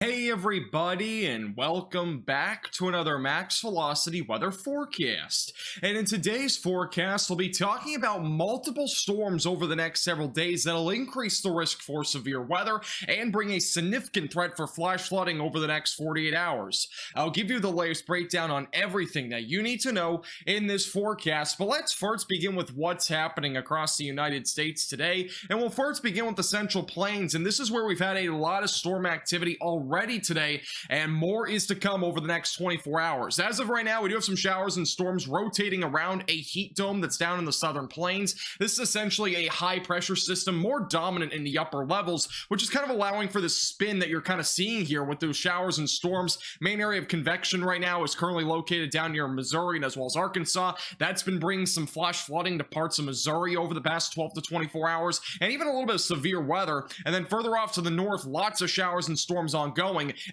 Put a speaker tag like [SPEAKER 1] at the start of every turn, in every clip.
[SPEAKER 1] Hey everybody, and welcome back to another Max Velocity weather forecast. And in today's forecast, we'll be talking about multiple storms over the next several days that'll increase the risk for severe weather and bring a significant threat for flash flooding over the next 48 hours. I'll give you the latest breakdown on everything that you need to know in this forecast, but let's first begin with what's happening across the United States today. And we'll first begin with the Central Plains, and this is where we've had a lot of storm activity already today, and more is to come over the next 24 hours. As of right now, we do have some showers and storms rotating around a heat dome that's down in the southern plains. This is essentially a high pressure system, more dominant in the upper levels, which is kind of allowing for the spin that you're kind of seeing here with those showers and storms. Main area of convection right now is currently located down near Missouri and as well as Arkansas. That's been bringing some flash flooding to parts of Missouri over the past 12 to 24 hours, and even a little bit of severe weather. And then further off to the north, lots of showers and storms ongoing,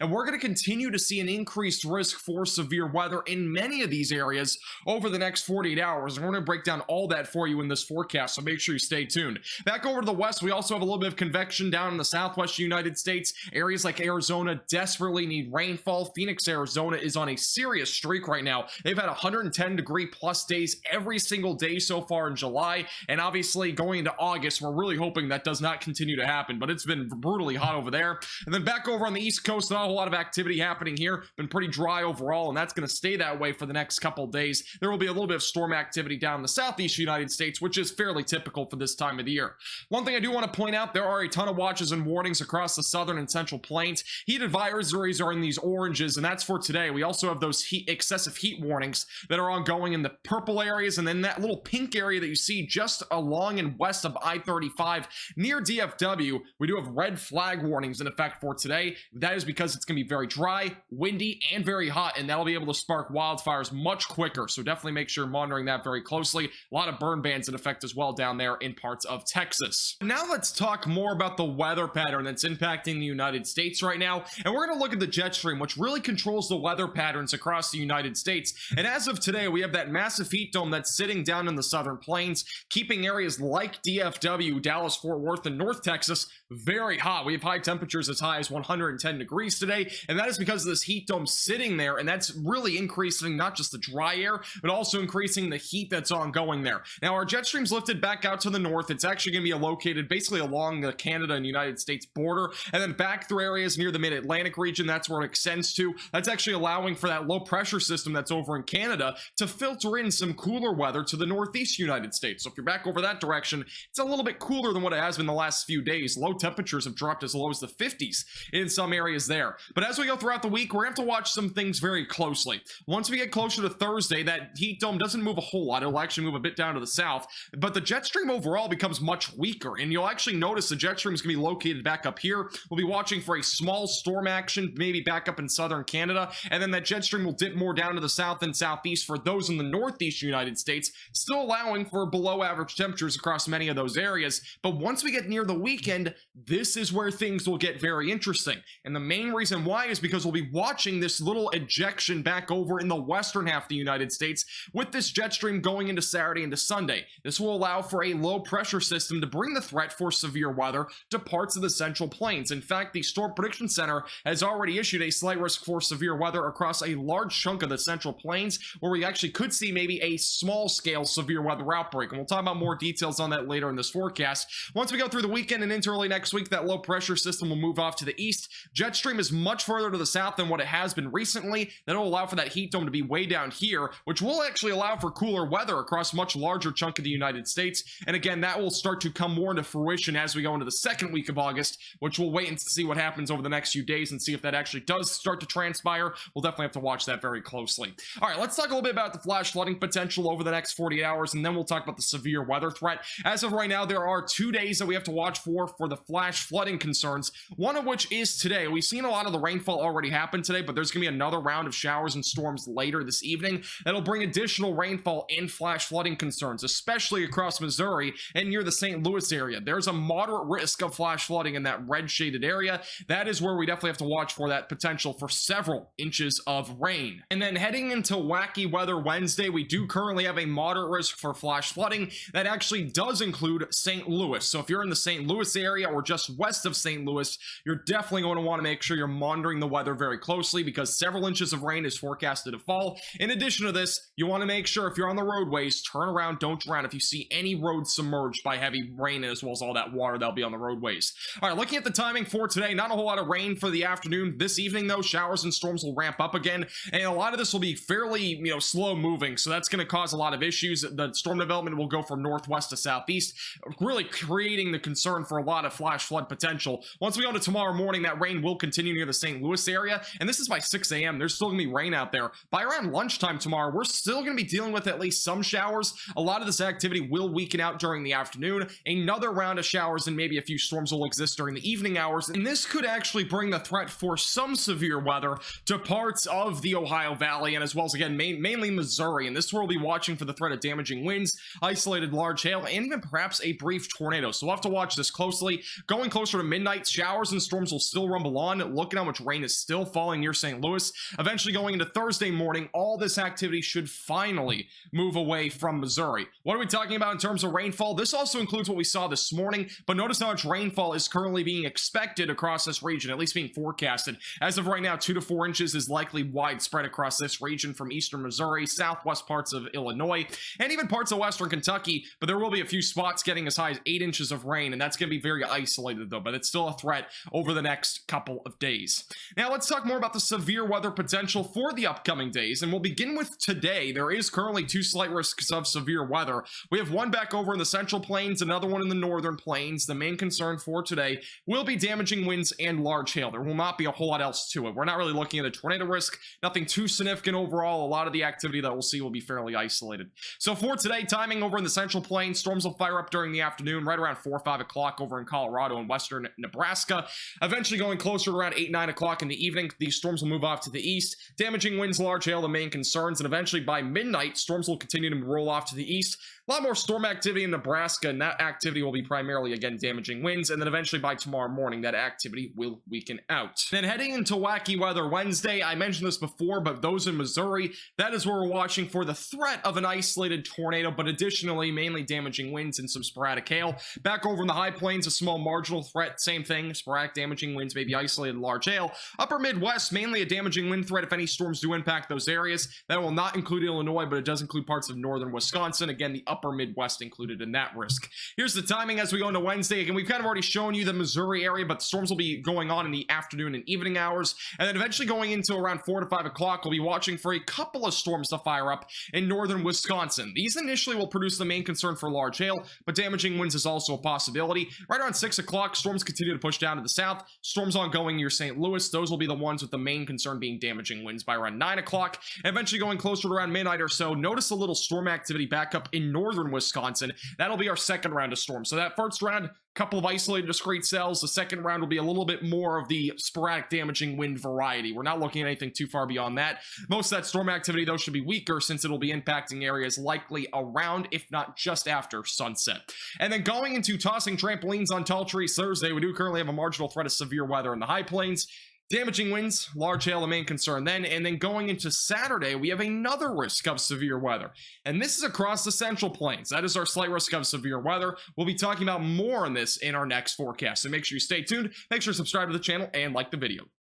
[SPEAKER 1] and we're going to continue to see an increased risk for severe weather in many of these areas over the next 48 hours. And we're going to break down all that for you in this forecast, so make sure you stay tuned. Back over to the west, we also have a little bit of convection down in the southwest United States. Areas like Arizona desperately need rainfall. Phoenix, Arizona is on a serious streak right now. They've had 110-degree plus days every single day so far in July, and obviously going into August, we're really hoping that does not continue to happen, but it's been brutally hot over there. And then back over on the East Coast, not a whole lot of activity happening here. Been pretty dry overall, and that's going to stay that way for the next couple of days. There will be a little bit of storm activity down in the southeast United States, which is fairly typical for this time of the year. One thing I do want to point out, there are a ton of watches and warnings across the southern and central plains. Heat advisories are in these oranges, and that's for today. We also have those excessive heat warnings that are ongoing in the purple areas, and then that little pink area that you see just along and west of I-35 near DFW, we do have red flag warnings in effect for today. That is because it's going to be very dry, windy, and very hot, and that'll be able to spark wildfires much quicker, so definitely make sure you're monitoring that very closely. A lot of burn bans in effect as well down there in parts of Texas. Now let's talk more about the weather pattern that's impacting the United States right now, and we're going to look at the jet stream, which really controls the weather patterns across the United States. And as of today, we have that massive heat dome that's sitting down in the southern plains, keeping areas like DFW, Dallas, Fort Worth, and North Texas very hot. We have high temperatures as high as 110 degrees today, and that is because of this heat dome sitting there, and that's really increasing not just the dry air, but also increasing the heat that's ongoing there. Now, our jet stream's lifted back out to the north. It's actually going to be located basically along the Canada and United States border, and then back through areas near the mid-Atlantic region. That's where it extends to. That's actually allowing for that low pressure system that's over in Canada to filter in some cooler weather to the northeast United States. So if you're back over that direction, it's a little bit cooler than what it has been the last few days. Low temperatures have dropped as low as the 50s in some areas there. But as we go throughout the week, we're going to have to watch some things very closely. Once we get closer to Thursday, that heat dome doesn't move a whole lot. It'll actually move a bit down to the south, but the jet stream overall becomes much weaker, and you'll actually notice the jet stream is going to be located back up here. We'll be watching for a small storm action, maybe back up in southern Canada, and then that jet stream will dip more down to the south and southeast for those in the northeast United States, still allowing for below average temperatures across many of those areas. But once we get near the weekend, this is where things will get very interesting. And the main reason why is because we'll be watching this little ejection back over in the western half of the United States with this jet stream going into Saturday into Sunday. This will allow for a low pressure system to bring the threat for severe weather to parts of the central plains. In fact, the Storm Prediction Center has already issued a slight risk for severe weather across a large chunk of the central plains, where we actually could see maybe a small scale severe weather outbreak. And we'll talk about more details on that later in this forecast. Once we go through the weekend and into early next week, that low pressure system will move off to the east. Jet stream is much further to the south than what it has been recently. That'll allow for that heat dome to be way down here, which will actually allow for cooler weather across much larger chunk of the United States. And again, that will start to come more into fruition as we go into the second week of August, which we'll wait and see what happens over the next few days and see if that actually does start to transpire. We'll definitely have to watch that very closely. All right, let's talk a little bit about the flash flooding potential over the next 48 hours, and then we'll talk about the severe weather threat. As of right now, there are 2 days that we have to watch for the flash flooding concerns, one of which is today. We've seen a lot of the rainfall already happen today, but there's going to be another round of showers and storms later this evening that'll bring additional rainfall and flash flooding concerns, especially across Missouri and near the St. Louis area. There's a moderate risk of flash flooding in that red shaded area. That is where we definitely have to watch for that potential for several inches of rain. And then heading into wacky weather Wednesday, we do currently have a moderate risk for flash flooding that actually does include St. Louis. So if you're in the St. Louis area or just west of St. Louis, you're definitely going to want want to make sure you're monitoring the weather very closely because several inches of rain is forecasted to fall. In addition to this, you want to make sure if you're on the roadways, turn around, don't drown if you see any roads submerged by heavy rain as well as all that water that'll be on the roadways. All right, looking at the timing for today, not a whole lot of rain for the afternoon. This evening, though, showers and storms will ramp up again, and a lot of this will be fairly, slow moving, so that's going to cause a lot of issues. The storm development will go from northwest to southeast, really creating the concern for a lot of flash flood potential. Once we go to tomorrow morning, that rain will continue near the St. Louis area, and this is by 6 a.m. There's still going to be rain out there. By around lunchtime tomorrow, we're still going to be dealing with at least some showers. A lot of this activity will weaken out during the afternoon. Another round of showers and maybe a few storms will exist during the evening hours, and this could actually bring the threat for some severe weather to parts of the Ohio Valley and as well as, again, mainly Missouri. And this is where we'll be watching for the threat of damaging winds, isolated large hail, and even perhaps a brief tornado. So we'll have to watch this closely. Going closer to midnight, showers and storms will still rumble on. Look at how much rain is still falling near St. Louis. Eventually going into Thursday morning, all this activity should finally move away from Missouri. What are we talking about in terms of rainfall? This also includes what we saw this morning, but notice how much rainfall is currently being expected across this region, at least being forecasted. As of right now, 2 to 4 inches is likely widespread across this region from eastern Missouri, southwest parts of Illinois, and even parts of western Kentucky, but there will be a few spots getting as high as 8 inches of rain, and that's going to be very isolated though, but it's still a threat over the next couple of days. Now let's talk more about the severe weather potential for the upcoming days, and we'll begin with today. There is currently 2 slight risks of severe weather. We have one back over in the central plains, another one in the northern plains. The main concern for today will be damaging winds and large hail. There will not be a whole lot else to it. We're not really looking at a tornado risk, nothing too significant overall. A lot of the activity that we'll see will be fairly isolated. So for today, timing over in the central plains, storms will fire up during the afternoon, right around 4 or 5 o'clock over in Colorado and western Nebraska. Eventually going closer to around 8, 9 o'clock in the evening, these storms will move off to the east. Damaging winds, large hail, the main concerns, and eventually by midnight, storms will continue to roll off to the east. A lot more storm activity in Nebraska, and that activity will be primarily, again, damaging winds, and then eventually by tomorrow morning, that activity will weaken out. Then heading into wacky weather Wednesday, I mentioned this before, but those in Missouri, that is where we're watching for the threat of an isolated tornado, but additionally, mainly damaging winds and some sporadic hail. Back over in the high plains, a small marginal threat, same thing, sporadic damaging winds, maybe isolated large hail. Upper Midwest, mainly a damaging wind threat if any storms do impact those areas. That will not include Illinois, but it does include parts of northern Wisconsin. Again, the upper Midwest included in that risk. Here's the timing as we go into Wednesday. Again, we've kind of already shown you the Missouri area, but the storms will be going on in the afternoon and evening hours, and then eventually going into around 4 to 5 o'clock, we'll be watching for a couple of storms to fire up in northern Wisconsin. These initially will produce the main concern for large hail, but damaging winds is also a possibility. Right around 6 o'clock, storms continue to push down to the south. Storms ongoing near St. Louis. Those will be the ones with the main concern being damaging winds by around 9 o'clock. Eventually going closer to around midnight or so, notice a little storm activity back up in northern Wisconsin. That'll be our second round of storms. So that first round, couple of isolated discrete cells. The second round will be a little bit more of the sporadic damaging wind variety. We're not looking at anything too far beyond that. Most of that storm activity, though, should be weaker since it'll be impacting areas likely around, if not just after, sunset. And then going into tossing trampolines on tall trees Thursday, we do currently have a marginal threat of severe weather in the high plains. Damaging winds, large hail, the main concern then. And then going into Saturday, we have another risk of severe weather. And this is across the central plains. That is our slight risk of severe weather. We'll be talking about more on this in our next forecast. So make sure you stay tuned, make sure to subscribe to the channel, and like the video.